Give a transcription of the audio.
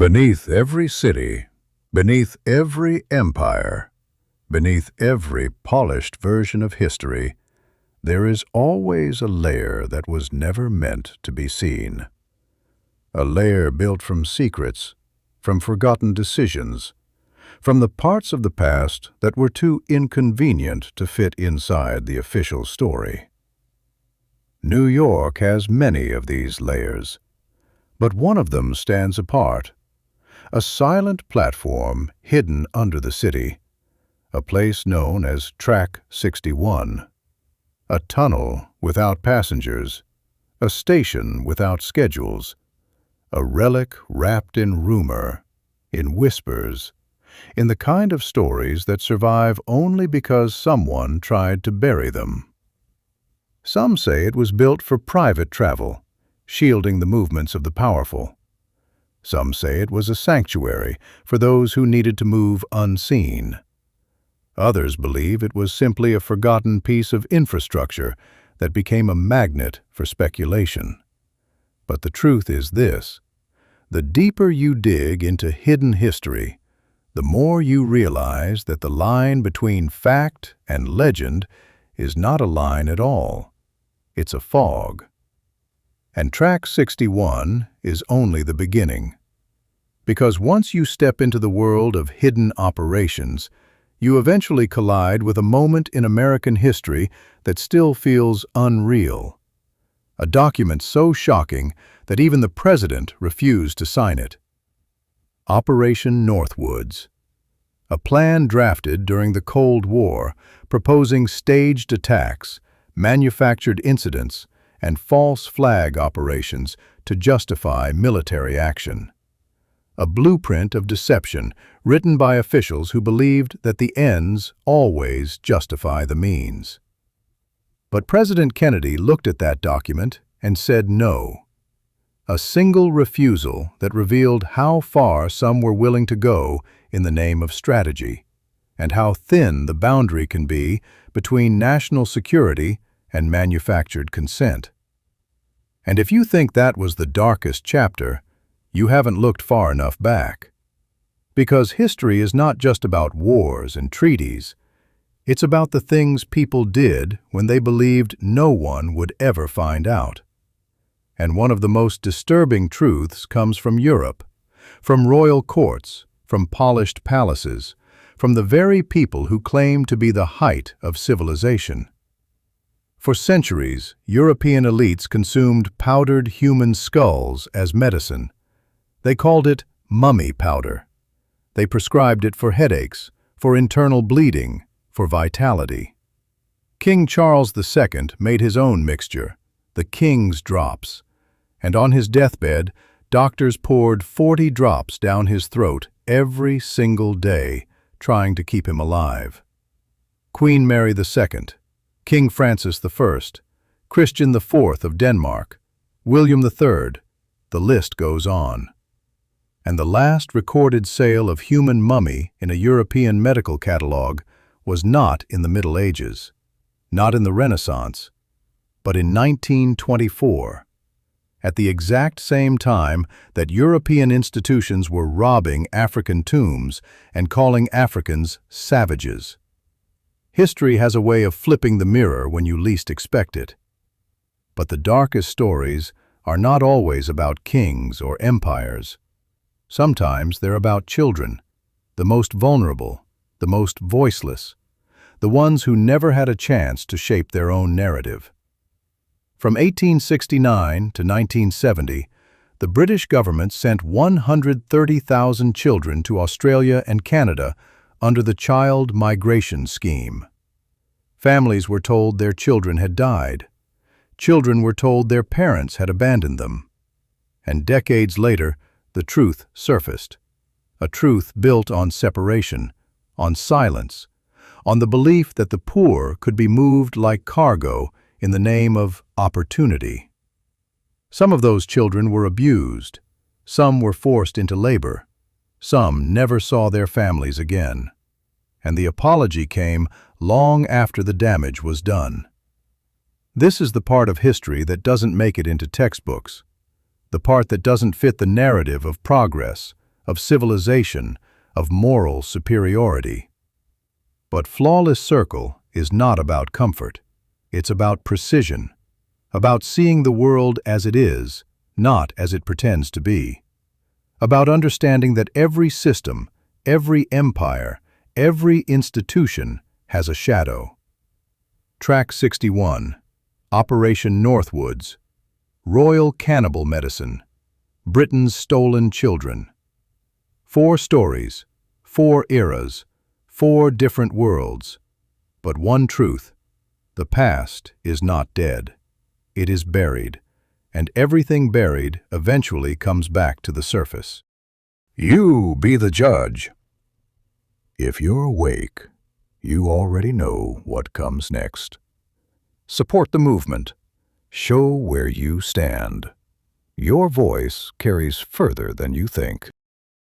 Beneath every city, beneath every empire, beneath every polished version of history, there is always a layer that was never meant to be seen. A layer built from secrets, from forgotten decisions, from the parts of the past that were too inconvenient to fit inside the official story. New York has many of these layers, but one of them stands apart. A silent platform hidden under the city, a place known as Track 61. A tunnel without passengers, a station without schedules, a relic wrapped in rumor, in whispers, in the kind of stories that survive only because someone tried to bury them. Some say it was built for private travel, shielding the movements of the powerful. Some say it was a sanctuary for those who needed to move unseen. Others believe it was simply a forgotten piece of infrastructure that became a magnet for speculation. But the truth is this: the deeper you dig into hidden history, the more you realize that the line between fact and legend is not a line at all. It's a fog. And Track 61 is only the beginning. Because once you step into the world of hidden operations, you eventually collide with a moment in American history that still feels unreal. A document so shocking that even the president refused to sign it. Operation Northwoods. A plan drafted during the Cold War, proposing staged attacks, manufactured incidents, and false flag operations to justify military action. A blueprint of deception written by officials who believed that the ends always justify the means. But President Kennedy looked at that document and said no. A single refusal that revealed how far some were willing to go in the name of strategy, and how thin the boundary can be between national security and manufactured consent. And if you think that was the darkest chapter, you haven't looked far enough back. Because history is not just about wars and treaties. It's about the things people did when they believed no one would ever find out. And one of the most disturbing truths comes from Europe, from royal courts, from polished palaces, from the very people who claim to be the height of civilization. For centuries, European elites consumed powdered human skulls as medicine. They called it mummy powder. They prescribed it for headaches, for internal bleeding, for vitality. King Charles II made his own mixture, the King's Drops, and on his deathbed, doctors poured 40 drops down his throat every single day, trying to keep him alive. Queen Mary II, King Francis I, Christian IV of Denmark, William III, the list goes on. And the last recorded sale of human mummy in a European medical catalogue was not in the Middle Ages, not in the Renaissance, but in 1924, at the exact same time that European institutions were robbing African tombs and calling Africans savages. History has a way of flipping the mirror when you least expect it. But the darkest stories are not always about kings or empires. Sometimes they're about children, the most vulnerable, the most voiceless, the ones who never had a chance to shape their own narrative. From 1869 to 1970, the British government sent 130,000 children to Australia and Canada under the Child Migration Scheme. Families were told their children had died. Children were told their parents had abandoned them. And decades later, the truth surfaced. A truth built on separation, on silence, on the belief that the poor could be moved like cargo in the name of opportunity. Some of those children were abused. Some were forced into labor. Some never saw their families again. And the apology came long after the damage was done. This is the part of history that doesn't make it into textbooks, the part that doesn't fit the narrative of progress, of civilization, of moral superiority. But Flawless Circle is not about comfort. It's about precision, about seeing the world as it is, not as it pretends to be. About understanding that every system, every empire, every institution has a shadow. Track 61, Operation Northwoods, Royal Cannibal Medicine, Britain's Stolen Children. 4 stories, 4 eras, 4 different worlds. But one truth: the past is not dead. It is buried, and everything buried eventually comes back to the surface. You be the judge. If you're awake, you already know what comes next. Support the movement. Show where you stand. Your voice carries further than you think.